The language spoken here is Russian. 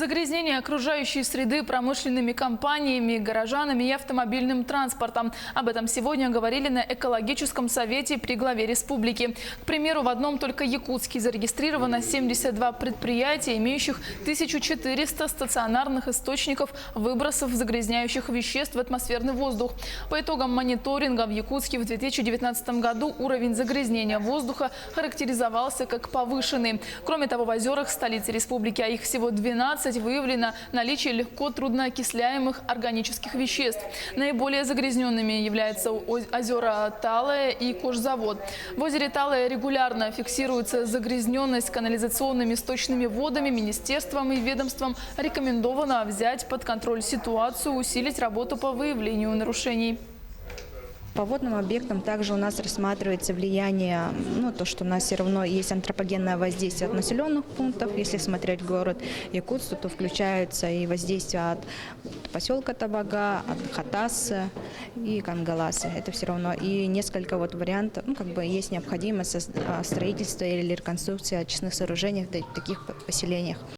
Загрязнение окружающей среды промышленными компаниями, горожанами и автомобильным транспортом. Об этом сегодня говорили на экологическом совете при главе республики. К примеру, в одном только Якутске зарегистрировано 72 предприятия, имеющих 1400 стационарных источников выбросов загрязняющих веществ в атмосферный воздух. По итогам мониторинга в Якутске в 2019 году уровень загрязнения воздуха характеризовался как повышенный. Кроме того, в озерах столицы республики, а их всего 12, выявлено наличие легко трудноокисляемых органических веществ. Наиболее загрязненными являются озера Талая и Кожзавод. В озере Талая регулярно фиксируется загрязненность канализационными сточными водами. Министерством и ведомством рекомендовано взять под контроль ситуацию, усилить работу по выявлению нарушений. По водным объектам также у нас рассматривается влияние, то, что у нас все равно есть антропогенное воздействие от населенных пунктов. Если смотреть город Якутск, то включаются и воздействие от поселка Табага, от Хатасы и Кангаласы. Это все равно. И несколько вариантов, есть необходимость строительства или реконструкции очистных сооружений в таких поселениях.